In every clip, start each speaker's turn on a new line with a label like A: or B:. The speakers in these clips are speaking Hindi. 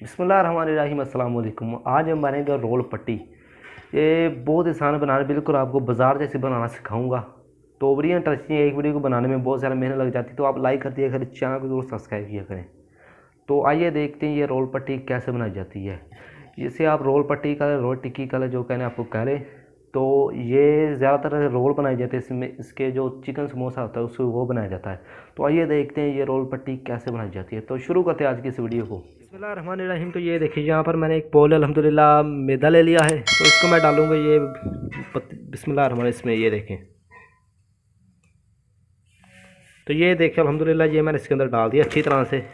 A: बिस्मिल्लाहिर्रहमानिर्रहीम अस्सलाम वालेकुम। आज हम बनाएंगे रोल पट्टी। ये बहुत आसान बनाना, बिल्कुल आपको बाज़ार जैसे बनाना सिखाऊंगा। तो बड़ी इंटरेस्टिंग है, एक वीडियो को बनाने में बहुत सारा मेहनत लग जाती है, तो आप लाइक कर दिया करें, चैनल को जरूर सब्सक्राइब किया करें। तो आइए देखते हैं ये रोल पट्टी कैसे बनाई जाती है। जैसे आप रोल पट्टी का रोल टिक्की का जो कहने आपको कह रहे, तो ये ज़्यादातर रोल बनाए जाते हैं, इसमें इसके जो चिकन समोसा होता है उसको वो बनाया जाता है। तो आइए देखते हैं ये रोल पट्टी कैसे बनाई जाती है। तो शुरू करते हैं आज की इस वीडियो को। बिस्मिल्लाहिर्रहमानिर्रहीम। तो ये देखिए, यहाँ पर मैंने एक बोल अल्हम्दुलिल्लाह मैदा ले लिया है, तो इसको मैं डालूँगा ये बिस्मिल्लाहिर्रहमानिर्रहीम इसमें। ये देखें, तो ये देखिए अल्हम्दुलिल्लाह ये मैंने इसके अंदर डाल दिया अच्छी तरह से।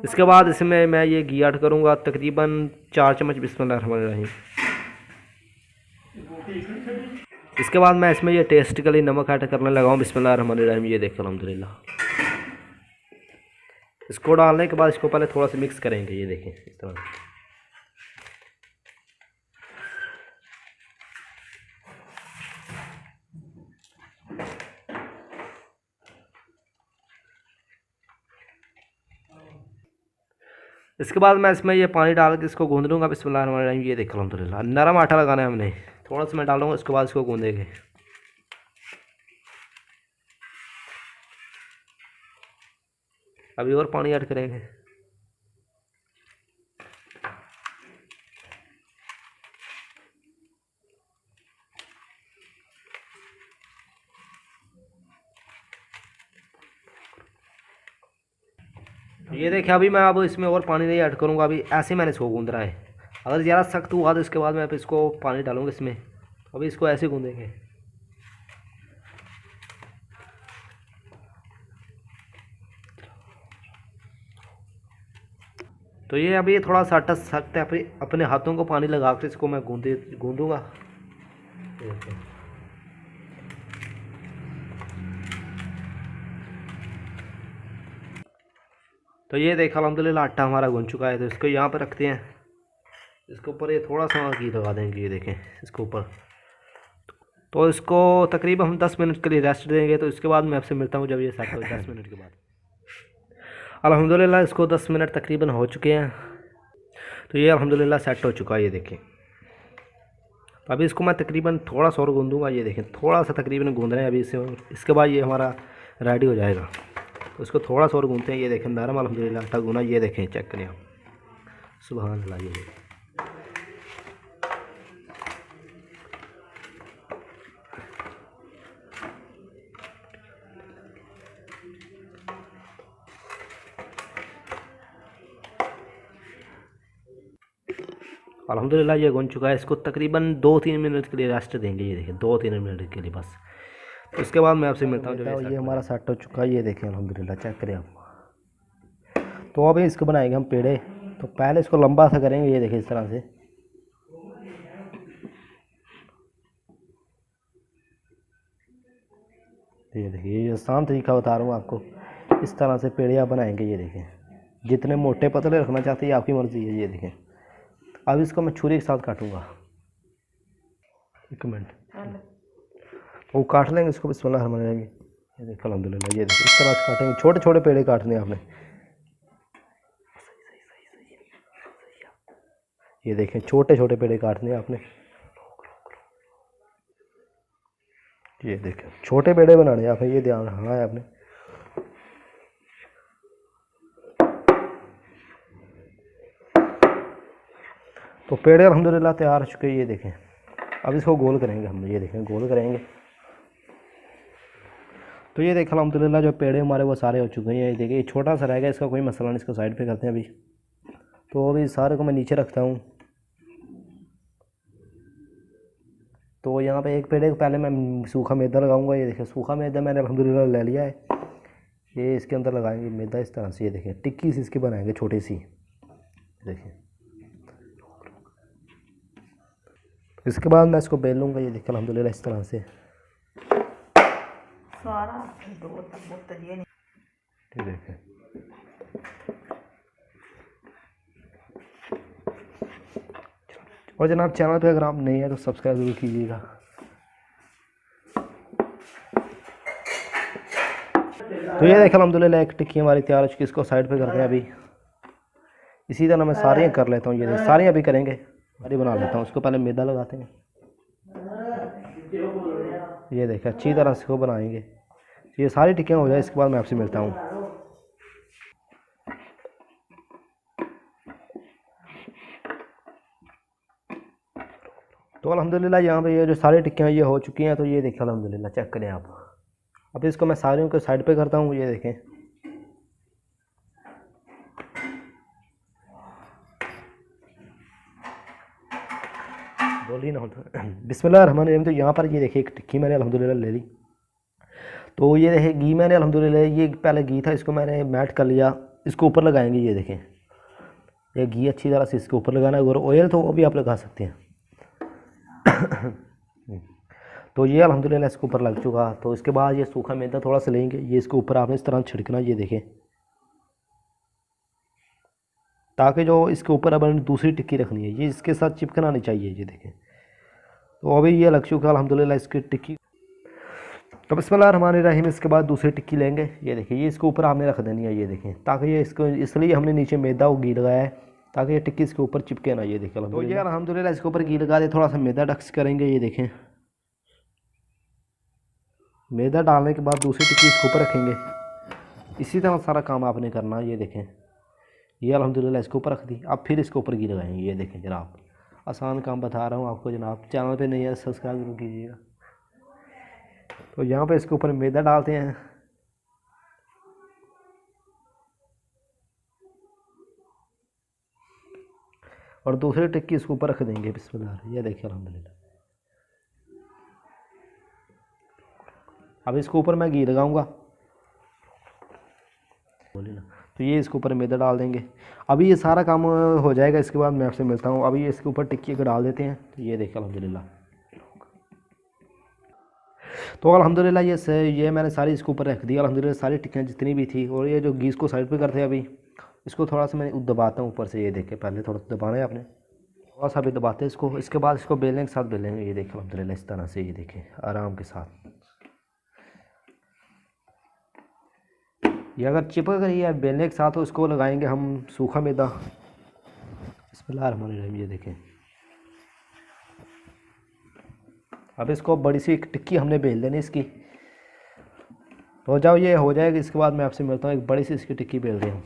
A: इसके बाद इसमें मैं ये घी ऐड करूँगा, तकरीबन 4 चम्मच बिस्मिल्लाहिर्रहमानिर्रहीम। इसके बाद मैं इसमें ये टेस्ट के लिए नमक ऐड करने लगा हूँ, बिस्मिल्लाहिर्रहमानिर्रहीम। ये देखिए अल्हम्दुलिल्लाह। इसको डालने के बाद इसको पहले थोड़ा सा मिक्स करेंगे, ये देखें इस तरह। इसके बाद मैं इसमें ये पानी डाल के इसको गूंद लूँगा, बिस्मिल्लाहिर्रहमानिर्रहीम। ये देखो अल्हम्दुलिल्लाह, नरम आटा लगाना है हमने, थोड़ा सा मैं डालूँगा, इसके बाद इसको गूंदेंगे। अभी और पानी ऐड करेंगे। ये देखिए, अभी मैं अब इसमें और पानी नहीं ऐड करूँगा, अभी ऐसे मैंने इसको गूंद रहा है। अगर ज़्यादा सख्त हुआ तो इसके बाद मैं इसको पानी डालूँगा इसमें। अभी इसको ऐसे गूंदेंगे। तो ये अभी थोड़ा सा आटा सख्त है, अपने हाथों को पानी लगा कर इसको मैं गूंदूँगा। तो ये देखा अल्हम्दुलिल्लाह आटा हमारा गूंद चुका है। तो इसको यहाँ पर रखते हैं, इसके ऊपर ये थोड़ा सा घी लगा देंगे, ये देखें इसके ऊपर। तो इसको तकरीबन हम 10 मिनट के लिए रेस्ट देंगे। तो इसके बाद मैं आपसे मिलता हूँ जब ये सेट हो 10 मिनट के बाद। अल्हम्दुलिल्लाह इसको 10 मिनट तकरीबन हो चुके हैं। तो ये अल्हम्दुलिल्लाह सेट हो चुका है, ये देखें। तो अभी इसको मैं तकरीबन थोड़ा सा और गूंदूँगा, ये देखें थोड़ा सा तकरीबन गूंद रहे हैं अभी इसे। इसके बाद ये हमारा रेडी हो जाएगा। तो इसको थोड़ा सा और गूंदते हैं, ये देखें नरम अल्हम्दुलिल्लाह आटा गूना। ये देखें, चेक करें आप, सुभान अल्लाह। ये अल्हम्दुलिल्लाह ये गूंज चुका है। इसको तकरीबन 2-3 मिनट के लिए रेस्ट देंगे, ये देखें 2-3 मिनट के लिए बस। तो उसके बाद मैं आपसे मिलता हूँ जब ये हमारा सेट हो चुका है। ये देखें अल्हम्दुलिल्लाह, चेक करें आप। तो अभी इसको बनाएंगे हम पेड़े। तो पहले इसको लंबा सा करेंगे, ये देखें इस तरह से। ये देखिए, ये आसान तरीका बता रहा हूँ आपको, इस तरह से पेड़े आप बनाएंगे। ये देखें, जितने मोटे पतले रखना चाहते हैं आपकी मर्ज़ी है। ये देखें, अब इसको मैं छुरी के साथ काटूंगा। एक मिनट, वो काट लेंगे इसको, बिस्मिल्लाहिर्रहमानिर्रहीम। ये देखो अल्हम्दुलिल्लाह, ये देखिए इस तरह से काटेंगे। छोटे छोटे पेड़े काटने हैं आपने। ये देखें, छोटे छोटे पेड़े काटने हैं आपने। ये देखें, छोटे पेड़े बनाने हैं आपने, ये ध्यान रखना है आपने। तो पेड़े अल्हम्दुलिल्लाह तैयार हो चुके हैं, ये देखें। अब इसको गोल करेंगे हम, ये देखें गोल करेंगे। तो ये देखें अल्हम्दुलिल्लाह जो पेड़े हमारे वो सारे हो चुके हैं। ये देखिए, ये छोटा सा रह गया, इसका कोई मसला नहीं, इसको साइड पे करते हैं अभी। तो अभी सारे को मैं नीचे रखता हूँ। तो यहाँ पे एक पेड़े को पहले मैं सूखा मैदा लगाऊंगा। ये देखें, सूखा मैदा मैंने अल्हम्दुलिल्लाह ले लिया है। ये इसके अंदर लगाएंगे मैदा इस तरह से। ये देखें, टिक्की सी इसकी बनाएंगे छोटी सी, देखें। इसके बाद मैं इसको बेल लूँगा, ये देखें अल्हम्दुलिल्लाह इस तरह से। ये देखें, और जनाब चैनल पे अगर आप नए हैं तो सब्सक्राइब जरूर कीजिएगा। तो ये देखिए अल्हम्दुलिल्लाह एक टिक्की हमारी तैयार हो चुकी है, इसको साइड पे करते हैं अभी। इसी तरह मैं सारे कर लेता हूँ, ये सारे अभी करेंगे, सारी बना लेता हूँ। उसको पहले मैदा लगाते हैं, ये देखिए अच्छी तरह से इसको बनाएंगे। ये सारी टिक्कियाँ हो जाए इसके बाद मैं आपसे मिलता हूँ। तो अल्हम्दुलिल्लाह यहाँ पे ये जो सारी टिक्कियाँ ये हो चुकी हैं, तो ये देखिए अल्हम्दुलिल्लाह चेक करें आप। अब इसको मैं सारियों को साइड पे करता हूँ, ये देखें। बोली ना हो तो बिस्मिल्लाहिर्रहमानिर्रहीम। तो यहाँ पर ये देखिए एक टिक्की मैंने अल्हम्दुलिल्लाह ले ली। तो ये देखिए घी मैंने अल्हम्दुलिल्लाह, ये पहले घी था, इसको मैंने मैट कर लिया, इसको ऊपर लगाएंगे। ये देखें ये घी अच्छी तरह से इसके ऊपर लगाना है, और ऑयल तो वो भी आप लगा सकते हैं। तो ये अल्हम्दुलिल्लाह इसके ऊपर लग चुका। तो इसके बाद ये सूखा मैदा थोड़ा सा लेंगे, ये इसके ऊपर आपने इस तरह छिड़कना, ये देखें, ताकि जो इसके ऊपर अब दूसरी टिक्की रखनी है ये इसके साथ चिपकना नहीं चाहिए, ये देखें। तो अभी ये लग चुका अल्हम्दुलिल्लाह इसकी टिक्की। तो बिस्मिल्लाहिर्रहमानिर्रहीम, इसके बाद दूसरी टिक्की लेंगे, ये देखिए ये इसके ऊपर आपने रख देनी है, ये देखें, ताकि ये इसको, इसलिए हमने नीचे मैदा और घी लगाया है ताकि ये टिक्की इसके ऊपर चिपके ना, ये देखें। तो ये अल्हम्दुलिल्लाह इसके ऊपर घी लगा दे, थोड़ा सा मैदा डक्स करेंगे, ये देखें। मैदा डालने के बाद दूसरी टिक्की इसके ऊपर रखेंगे। इसी तरह सारा काम आपने करना है, ये देखें। ये अल्हम्दुलिल्लाह इसके ऊपर रख दी, अब फिर इसके ऊपर घी लगाएंगे, ये देखें जनाब। आसान काम बता रहा हूँ आपको जनाब, चैनल पे नहीं है सब्सक्राइब जरूर कीजिएगा। तो यहाँ पे इसके ऊपर मैदा डालते हैं, और दूसरी टिक्की इसके ऊपर रख देंगे। बिस्मिल्लाह, ये देखिए अल्हम्दुलिल्लाह। अब इसके ऊपर मैं घी लगाऊंगा, बोले ना। तो ये इसके ऊपर मैदा डाल देंगे। अभी ये सारा काम हो जाएगा, इसके बाद मैं आपसे मिलता हूँ। अभी ये इसके ऊपर टिक्की को डाल देते हैं, तो ये देखिए अल्हम्दुलिल्लाह। तो अल्हम्दुलिल्लाह ये मैंने सारी इसके ऊपर रख दी अल्हम्दुलिल्लाह, सारी टिक्कियाँ जितनी भी थी। और ये जो घी को साइड पे करते हैं, अभी इसको थोड़ा सा मैं दबाता हूँ ऊपर से, ये देखें। पहले थोड़ा सा दबाना है आपने, थोड़ा सा भी दबाते हैं इसको। इसके बाद इसको बेलने के साथ बेलेंगे, ये देखें अल्हम्दुलिल्लाह इस तरह से, ये देखें आराम के साथ। ये अगर चिपक रही है बेलने के साथ, तो इसको लगाएंगे हम सूखा मैदा। बिस्मिल्लाहिर्रहमानिर्रहीम, ये देखें। अब इसको बड़ी सी एक टिक्की हमने बेल देनी इसकी। तो जब ये हो जाएगी, इसके बाद मैं आपसे मिलता हूँ। एक बड़ी सी इसकी टिक्की बेल रहे हैं,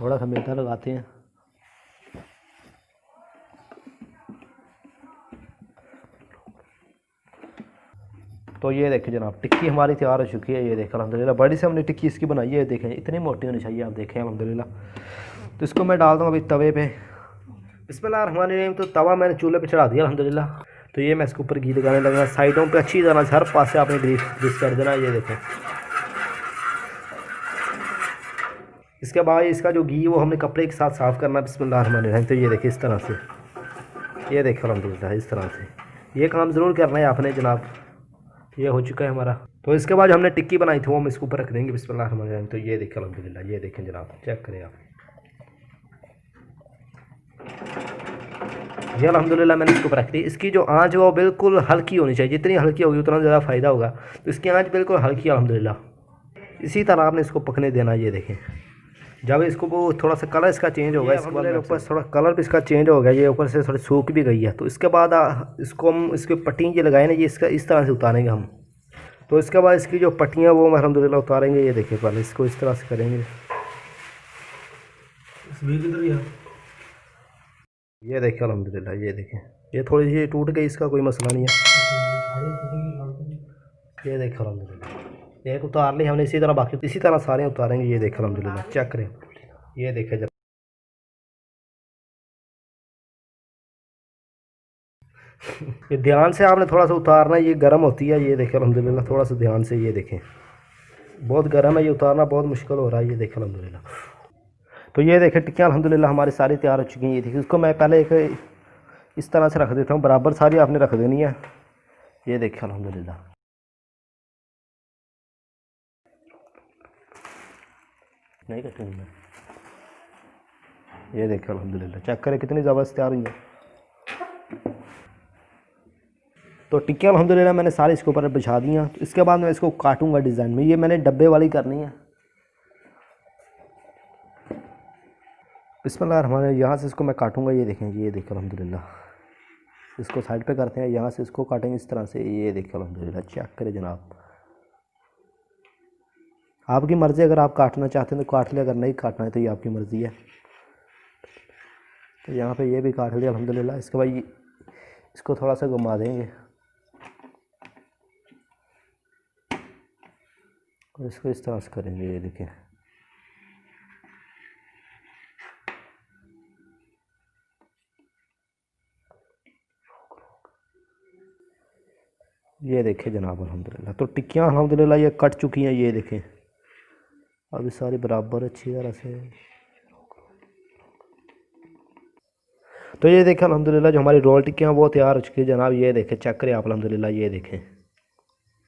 A: थोड़ा सा मैदा लगाते हैं। तो ये देखें जनाब, टिक्की हमारी तैयार हो चुकी है, ये देखें अल्हम्दुलिल्लाह। बड़ी से हमने टिक्की इसकी बनाई है, देखें इतनी मोटी होनी चाहिए, आप देखें अल्हम्दुलिल्लाह। तो इसको मैं डाल दूँ अभी तवे पे। बिस्मिल्लाहिर्रहमानिर्रहीम। तो तवा मैंने चूल्हे पे चढ़ा दिया अल्हम्दुलिल्लाह। तो ये मैं इसके ऊपर घी लगाने लगा, साइडों पे अच्छी तरह से हर पास से आपने ग्रीस कर देना, ये देखें। इसके बाद इसका जो घी वो हमने कपड़े के साथ साफ़ करना है। बिस्मिल्लाहिर्रहमानिर्रहीम। तो ये देखिए इस तरह से, ये देखिए अल्हम्दुलिल्लाह इस तरह से। ये काम ज़रूर करना है आपने जनाब। ये हो चुका है हमारा। तो इसके बाद हमने टिक्की बनाई थी वो हम इसके ऊपर रख देंगे। बिस्मिल्लाहिर्रहमानिर्रहीम। तो ये देखिए अल्हम्दुलिल्लाह, ये देखें जनाब, चेक करें आप। ये अल्हम्दुलिल्लाह मैंने इसके ऊपर रख दी। इसकी जो आंच है वो बिल्कुल हल्की होनी चाहिए, जितनी हल्की होगी उतना ज़्यादा फ़ायदा होगा। तो इसकी आंच बिल्कुल हल्की है अल्हम्दुलिल्लाह। इसी तरह आपने इसको पकने देना, ये देखें। जब इसको वो थोड़ा सा कलर इसका चेंज होगा, इसके बाद ऊपर थोड़ा कलर भी इसका चेंज हो गया, ये ऊपर से थोड़ी सूख भी गई है। तो इसके बाद इसको हम इसके पट्टी ये लगाए ना, ये इसका इस तरह से उतारेंगे हम। तो इसके बाद इसकी जो पट्टियाँ वो अल्हम्दुलिल्लाह उतारेंगे, ये देखिए। पहले इसको इस तरह से करेंगे, ये देखिए अल्हम्दुलिल्लाह, ये देखें। ये थोड़ी सी टूट गई, इसका कोई मसला नहीं है। ये देखिए अल्हम्दुलिल्लाह, एक उतार ली हमने। इसी तरह बाकी इसी तरह सारे उतारेंगे, ये देखिए अल्हम्दुलिल्लाह, चेक करें। ये देखें जब ये ध्यान से आपने थोड़ा सा उतारना, ये गर्म होती है, ये देखें अल्हम्दुलिल्लाह। थोड़ा सा ध्यान से, ये देखें बहुत गर्म है, ये उतारना बहुत मुश्किल हो रहा है, ये देखें अल्हम्दुलिल्लाह। तो ये देखें टिक्कियाँ अल्हम्दुलिल्लाह हमारी सारी तैयार हो चुकी हैं। ये देखिए, इसको मैं पहले एक इस तरह से रख देता हूँ, बराबर सारी आपने रख देनी है। ये देखें अल्हम्दुलिल्लाह, नहीं कटूँगी मैं। ये देखें अल्हम्दुलिल्लाह, चेक करें कितनी ज़बरदस्त तैयार हुई है। तो तो टिक्कियाँ अल्हम्दुलिल्लाह मैंने सारे इसके ऊपर बिछा दिया। तो इसके बाद मैं इसको काटूंगा डिज़ाइन में। ये मैंने डब्बे वाली करनी है। बिस्मिल्लाह हमारे यहाँ से इसको मैं काटूंगा। ये देखें, ये देखें अल्हम्दुलिल्लाह। इसको साइड पे करते हैं, यहाँ से इसको काटेंगे इस तरह से। ये देखें अल्हम्दुलिल्लाह, चेक करें जनाब। आपकी मर्ज़ी, अगर आप काटना चाहते हैं तो काट ले, अगर नहीं काटना है तो ये आपकी मर्ज़ी है। तो यहाँ पे ये भी काट लिया अल्हम्दुलिल्लाह। इसके बाद इसको थोड़ा सा घुमा देंगे और इसको इस तरह से करेंगे। ये देखें, ये देखें जनाब अल्हम्दुलिल्लाह। तो टिक्कियाँ अल्हम्दुलिल्लाह ये कट चुकी हैं। ये देखें अभी सारी बराबर अच्छी तरह से। तो ये देखें अल्हम्दुलिल्लाह जो हमारी रोल टिक्कियाँ वो तैयार हो चुकी है जनाब। ये देखें, चेक करें आप अल्हम्दुलिल्लाह। ये देखें,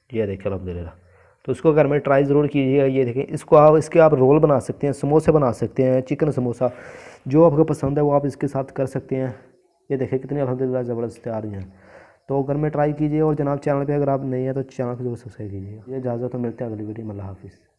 A: ये देखें अल्हम्दुलिल्लाह। तो इसको घर में ट्राई ज़रूर कीजिएगा। ये देखें, इसको आप इसके आप रोल बना सकते हैं, समोसे बना सकते हैं, चिकन समोसा, जो आपको पसंद है वो आप इसके साथ कर सकते हैं। ये देखें कितनी अल्हम्दुलिल्लाह ज़बरदस्त तैयार हैं। तो घर में ट्राई कीजिए। और जनाब चैनल पे अगर आप नए हैं तो चैनल को जरूर सब्सक्राइब कीजिएगा। ये इजाज़त, तो मिलते हैं अगली वीडियो में। अल्लाह हाफ़िज़।